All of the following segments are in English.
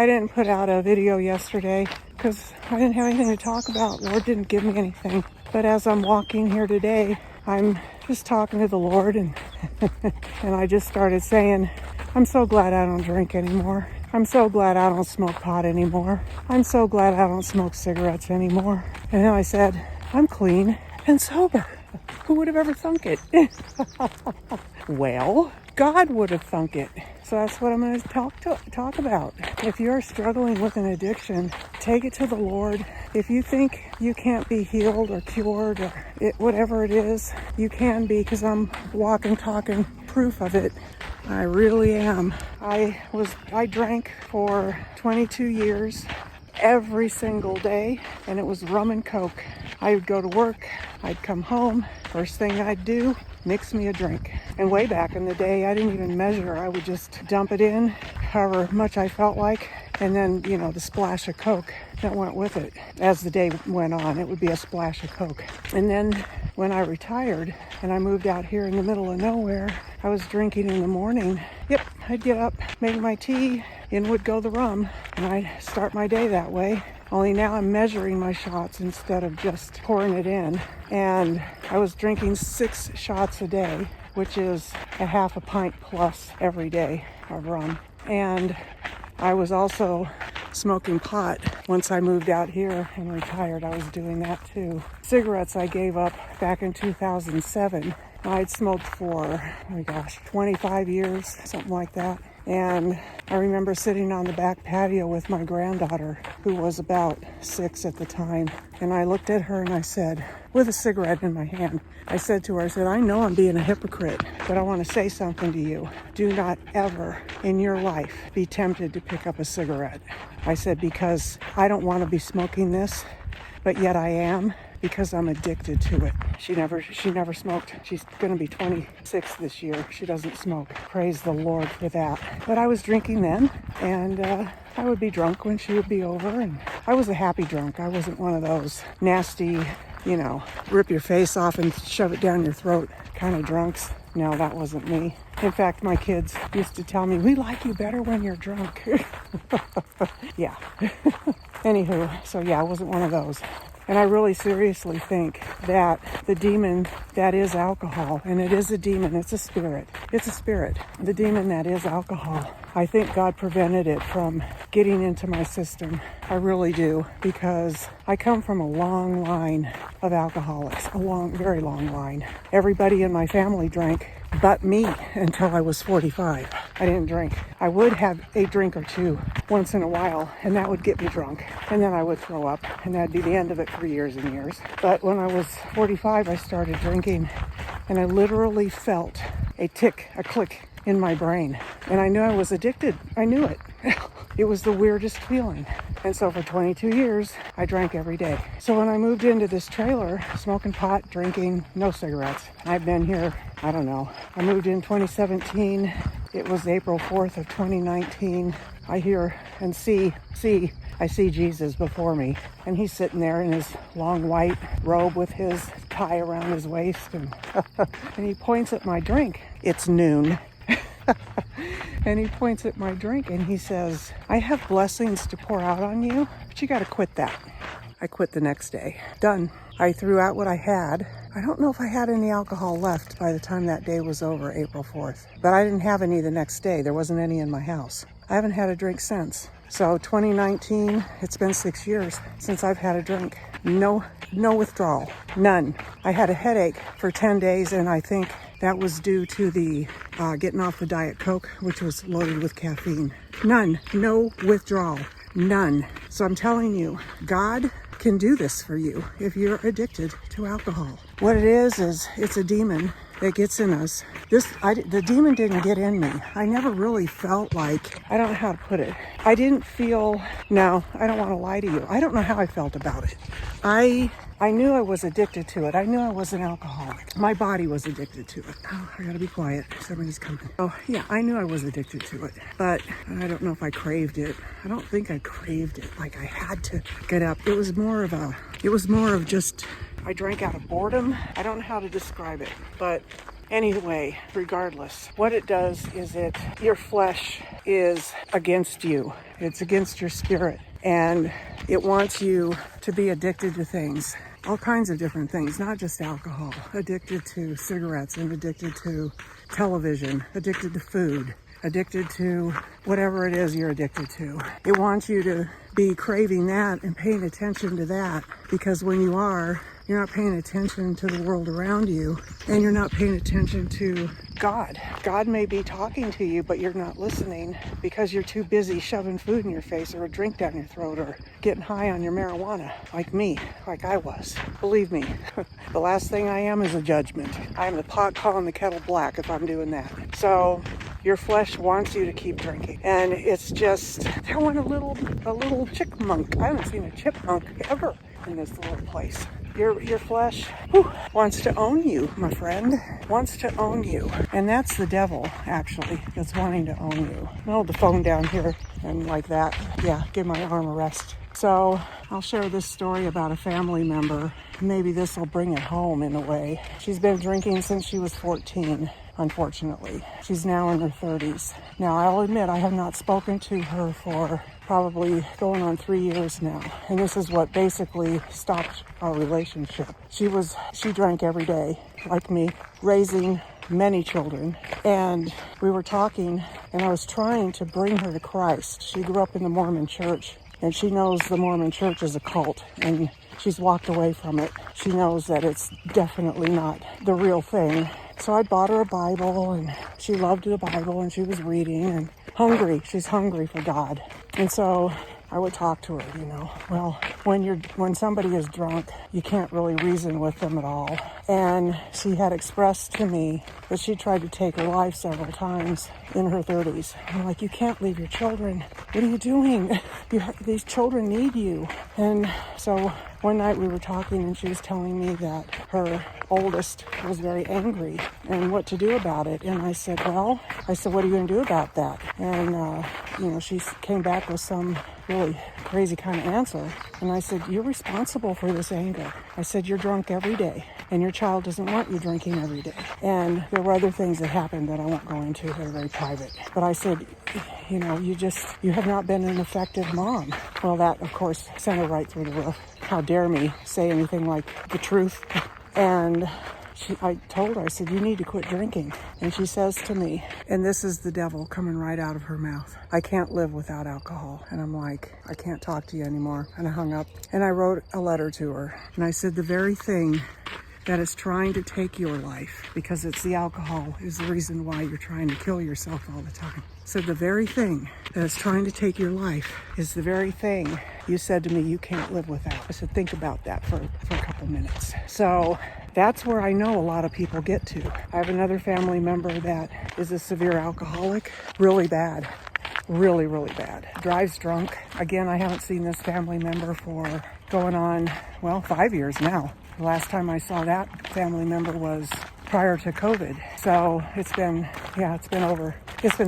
I didn't put out a video yesterday because I didn't have anything to talk about. Lord didn't give me anything. But as I'm walking here today, I'm just talking to the Lord, and and I just started saying, I'm so glad I don't drink anymore. I'm so glad I don't smoke pot anymore. I'm so glad I don't smoke cigarettes anymore. And then I said, I'm clean and sober. Who would have ever thunk it? Well, God would have thunk it. So that's what I'm going to talk about. If you're struggling with an addiction, take it to the Lord. If you think you can't be healed or cured or whatever it is, you can be, because I'm walking, talking proof of it. I really am. I drank for 22 years every single day, and it was rum and Coke. I would go to work, I'd come home, first thing I'd do, mix me a drink. And way back in the day, I didn't even measure. I would just dump it in, however much I felt like, and then, the splash of Coke that went with it. As the day went on, it would be a splash of Coke. And then when I retired and I moved out here in the middle of nowhere, I was drinking in the morning. Yep, I'd get up, make my tea, in would go the rum, and I'd start my day that way. Only now I'm measuring my shots instead of just pouring it in. And I was drinking 6 shots a day, which is a half a pint plus every day of rum. And I was also smoking pot. Once I moved out here and retired, I was doing that too. Cigarettes I gave up back in 2007. I'd smoked for, 25 years, something like that. And I remember sitting on the back patio with my granddaughter, who was about 6 at the time. And I looked at her and I said, with a cigarette in my hand, I said to her, I know I'm being a hypocrite, but I want to say something to you. Do not ever in your life be tempted to pick up a cigarette. I said, because I don't want to be smoking this, but yet I am, because I'm addicted to it. She never smoked. She's going to be 26 this year. She doesn't smoke. Praise the Lord for that. But I was drinking then, and I would be drunk when she would be over, and I was a happy drunk. I wasn't one of those nasty, rip your face off and shove it down your throat kind of drunks. No, that wasn't me. In fact, my kids used to tell me, we like you better when you're drunk. Yeah. Anywho, so yeah, I wasn't one of those. And I really seriously think that the demon that is alcohol, and it is a demon, it's a spirit. The demon that is alcohol, I think God prevented it from getting into my system. I really do, because I come from a long line of alcoholics, very long line. Everybody in my family drank but me until I was 45. I didn't drink. I would have a drink or two once in a while, and that would get me drunk. And then I would throw up, and that'd be the end of it for years and years. But when I was 45, I started drinking, and I literally felt a click in my brain. And I knew I was addicted. I knew it. It was the weirdest feeling. And so for 22 years, I drank every day. So when I moved into this trailer, smoking pot, drinking, no cigarettes. I've been here, I don't know. I moved in 2017. It was April 4th of 2019. I hear and I see Jesus before me. And he's sitting there in his long white robe with his tie around his waist. And, and he points at my drink. It's noon. And he points at my drink and he says, I have blessings to pour out on you, but you got to quit that. I quit the next day. Done. I threw out what I had. I don't know if I had any alcohol left by the time that day was over, April 4th. But I didn't have any the next day. There wasn't any in my house. I haven't had a drink since. So 2019, it's been 6 years since I've had a drink. No withdrawal. None. I had a headache for 10 days, and I think that was due to the getting off the Diet Coke, which was loaded with caffeine. None. No withdrawal. None. So I'm telling you, God can do this for you if you're addicted to alcohol. What it is it's a demon that gets in us. The demon didn't get in me. I never really felt like, I don't know how to put it. I didn't feel, no, I don't want to lie to you. I don't know how I felt about it. I knew I was addicted to it. I knew I was an alcoholic. My body was addicted to it. Oh, I gotta be quiet. Somebody's coming. Oh, yeah, I knew I was addicted to it, but I don't know if I craved it. I don't think I craved it. Like I had to get up. It was more of just, I drank out of boredom. I don't know how to describe it, but Anyway, regardless, what it does is your flesh is against you. It's against your spirit. And it wants you to be addicted to things. All kinds of different things, not just alcohol. Addicted to cigarettes and addicted to television, addicted to food, addicted to whatever it is you're addicted to. It wants you to be craving that and paying attention to that, because when you're not paying attention to the world around you, and you're not paying attention to God. God may be talking to you, but you're not listening because you're too busy shoving food in your face or a drink down your throat or getting high on your marijuana, like me, like I was. Believe me, the last thing I am is a judgment. I'm the pot calling the kettle black if I'm doing that. So your flesh wants you to keep drinking, and it's just, I want a little chipmunk. I haven't seen a chipmunk ever in this little place. Your flesh wants to own you, my friend. Wants to own you. And that's the devil, actually, that's wanting to own you. I'll hold the phone down here and like that. Yeah, give my arm a rest. So I'll share this story about a family member. Maybe this will bring it home in a way. She's been drinking since she was 14. Unfortunately, she's now in her 30s. Now, I'll admit I have not spoken to her for probably going on 3 years now. And this is what basically stopped our relationship. She drank every day, like me, raising many children. And we were talking, and I was trying to bring her to Christ. She grew up in the Mormon church, and she knows the Mormon church is a cult, and she's walked away from it. She knows that it's definitely not the real thing. So I bought her a Bible, and she loved the Bible, and she was reading, and hungry. She's hungry for God. And so I would talk to her, well, when somebody is drunk, you can't really reason with them at all. And she had expressed to me that she tried to take her life several times in her 30s. I'm like, you can't leave your children. What are you doing? These children need you. And so one night we were talking, and she was telling me that her oldest was very angry and what to do about it. And I said, what are you going to do about that? And, she came back with some really crazy kind of answer. And I said, you're responsible for this anger. I said, you're drunk every day, and your child doesn't want you drinking every day. And there were other things that happened that I won't go into that are very private. But I said, you have not been an effective mom. Well, that, of course, sent her right through the roof. How dare me say anything like the truth? And I told her, I said, you need to quit drinking. And she says to me, and this is the devil coming right out of her mouth, I can't live without alcohol. And I'm like, I can't talk to you anymore. And I hung up, and I wrote a letter to her. And I said, the very thing that is trying to take your life, because it's the alcohol, is the reason why you're trying to kill yourself all the time. So the very thing that is trying to take your life is the very thing you said to me you can't live without. I said, think about that for a couple minutes. So that's where I know a lot of people get to. I have another family member that is a severe alcoholic, really bad. Really, really bad. Drives drunk. Again, I haven't seen this family member for going on, 5 years now. The last time I saw that family member was prior to COVID. So it's been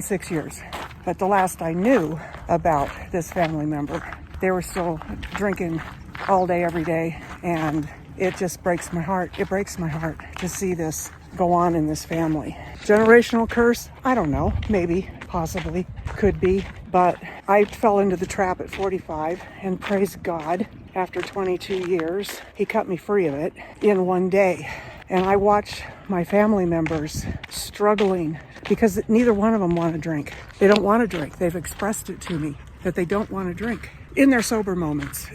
6 years. But the last I knew about this family member, they were still drinking all day, every day. And it just breaks my heart. It breaks my heart to see this go on in this family. Generational curse? I don't know. Maybe, possibly, could be. But I fell into the trap at 45, and praise God, after 22 years, he cut me free of it in one day. And I watched my family members struggling because neither one of them want to drink. They don't want to drink. They've expressed it to me that they don't want to drink in their sober moments,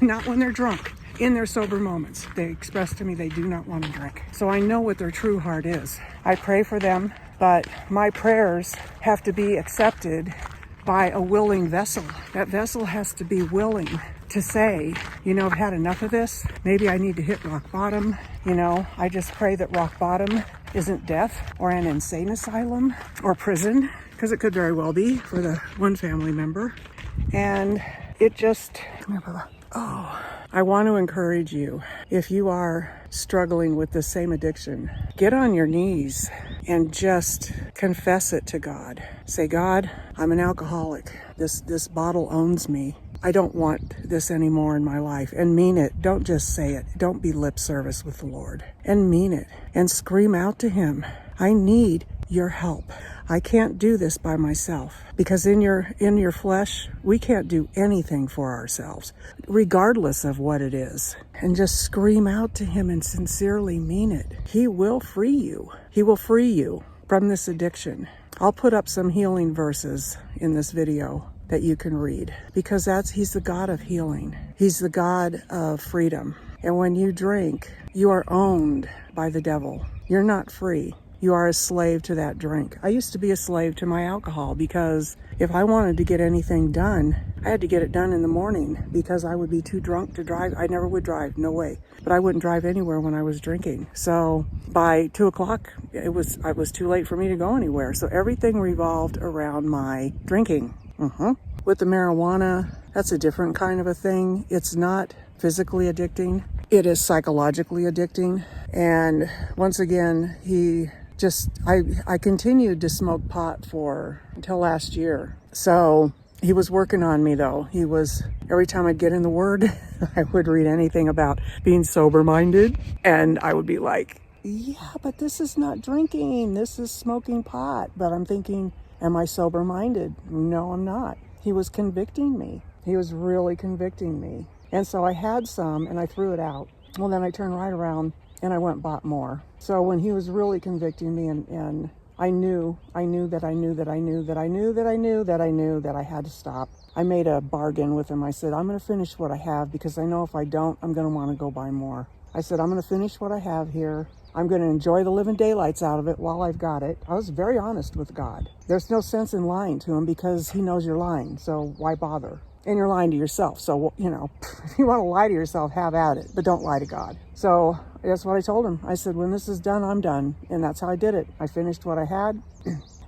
not when they're drunk. In their sober moments, they express to me they do not want to drink. So I know what their true heart is. I pray for them, but my prayers have to be accepted by a willing vessel. That vessel has to be willing to say, I've had enough of this. Maybe I need to hit rock bottom. I just pray that rock bottom isn't death or an insane asylum or prison, because it could very well be for the one family member. And it just, I want to encourage you, if you are struggling with the same addiction, get on your knees and just confess it to God. Say, God, I'm an alcoholic. This bottle owns me. I don't want this anymore in my life. And mean it. Don't just say it. Don't be lip service with the Lord. And mean it. And scream out to him. I need your help. I can't do this by myself, because in your flesh, we can't do anything for ourselves, regardless of what it is. And just scream out to him and sincerely mean it. He will free you. He will free you from this addiction. I'll put up some healing verses in this video that you can read, because he's the God of healing. He's the God of freedom. And when you drink, you are owned by the devil. You're not free. You are a slave to that drink. I used to be a slave to my alcohol, because if I wanted to get anything done, I had to get it done in the morning, because I would be too drunk to drive. I never would drive, no way. But I wouldn't drive anywhere when I was drinking. So by 2 o'clock, I was too late for me to go anywhere. So everything revolved around my drinking. With the marijuana, that's a different kind of a thing. It's not physically addicting. It is psychologically addicting. And once again, I continued to smoke pot until last year. So he was working on me, though. Every time I'd get in the Word, I would read anything about being sober-minded, and I would be like, yeah, but this is not drinking. This is smoking pot. But I'm thinking, am I sober-minded? No, I'm not. He was convicting me. He was really convicting me. And so I had some, and I threw it out. Well, then I turned right around, and I went and bought more. So when he was really convicting me, and I knew that I had to stop. I made a bargain with him. I said, I'm going to finish what I have, because I know if I don't, I'm going to want to go buy more. I said, I'm going to finish what I have here. I'm going to enjoy the living daylights out of it while I've got it. I was very honest with God. There's no sense in lying to him, because he knows you're lying. So why bother? And you're lying to yourself. So, if you want to lie to yourself, have at it, but don't lie to God. So that's what I told him. I said, when this is done, I'm done. And that's how I did it. I finished what I had.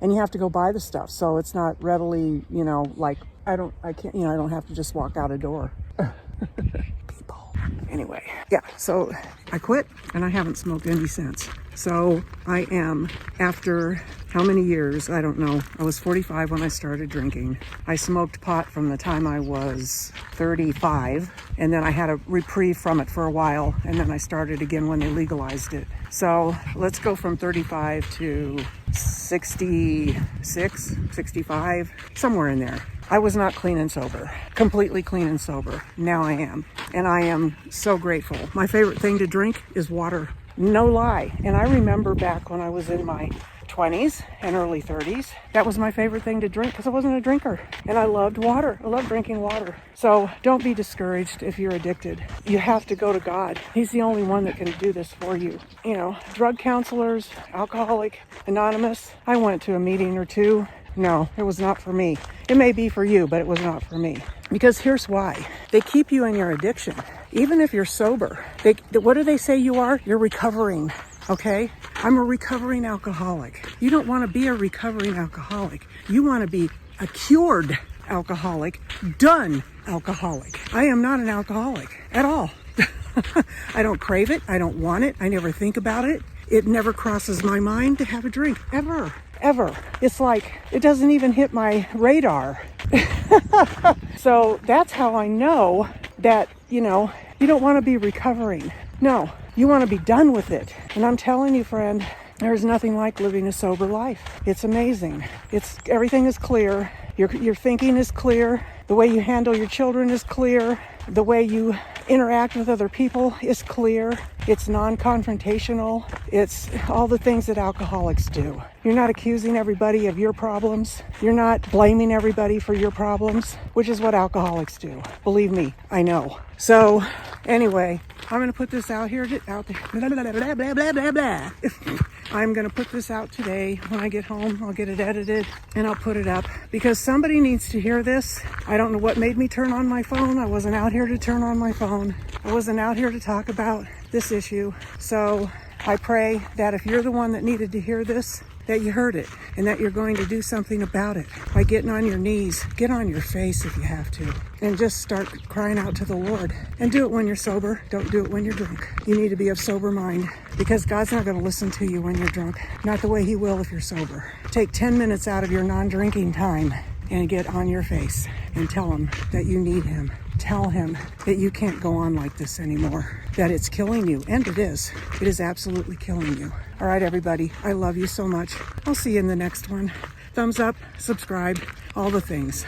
And you have to go buy the stuff. So it's not readily, I don't have to just walk out a door. People. Anyway, yeah, so I quit, and I haven't smoked any since. So I am, after how many years? I don't know. I was 45 when I started drinking. I smoked pot from the time I was 35, and then I had a reprieve from it for a while, and then I started again when they legalized it. So let's go from 35 to 66, 65, somewhere in there. I was not clean and sober, completely clean and sober. Now I am, and I am so grateful. My favorite thing to drink is water. No lie. And I remember back when I was in my 20s and early 30s, that was my favorite thing to drink, because I wasn't a drinker, and I loved water. I love drinking water. So don't be discouraged if you're addicted. You have to go to God. He's the only one that can do this for you. Drug counselors, Alcoholics Anonymous, I went to a meeting or two. No, it was not for me. It may be for you, but it was not for me. Because here's why. They keep you in your addiction. Even if you're sober, what do they say you are? You're recovering, okay? I'm a recovering alcoholic. You don't want to be a recovering alcoholic. You want to be a cured alcoholic, done alcoholic. I am not an alcoholic at all. I don't crave it. I don't want it. I never think about it. It never crosses my mind to have a drink, ever. It's like, it doesn't even hit my radar. So that's how I know that, you don't want to be recovering. No, you want to be done with it. And I'm telling you, friend, there's nothing like living a sober life. It's amazing. Everything is clear. Your thinking is clear. The way you handle your children is clear. The way you interact with other people is clear. It's non-confrontational. It's all the things that alcoholics do. You're not accusing everybody of your problems. You're not blaming everybody for your problems, which is what alcoholics do. Believe me, I know. So anyway, I'm going to put this out there. Blah, blah, blah, blah, blah, blah. I'm going to put this out today. When I get home, I'll get it edited and I'll put it up, because somebody needs to hear this. I don't know what made me turn on my phone. I wasn't out here to turn on my phone. I wasn't out here to talk about this issue. So I pray that if you're the one that needed to hear this, that you heard it, and that you're going to do something about it by getting on your knees. Get on your face if you have to, and just start crying out to the Lord. And do it when you're sober. Don't do it when you're drunk. You need to be of sober mind, because God's not going to listen to you when you're drunk. Not the way he will if you're sober. Take 10 minutes out of your non-drinking time and get on your face and tell him that you need him. Tell him that you can't go on like this anymore, that it's killing you. And it is. It is absolutely killing you. All right, everybody. I love you so much. I'll see you in the next one. Thumbs up, subscribe, all the things.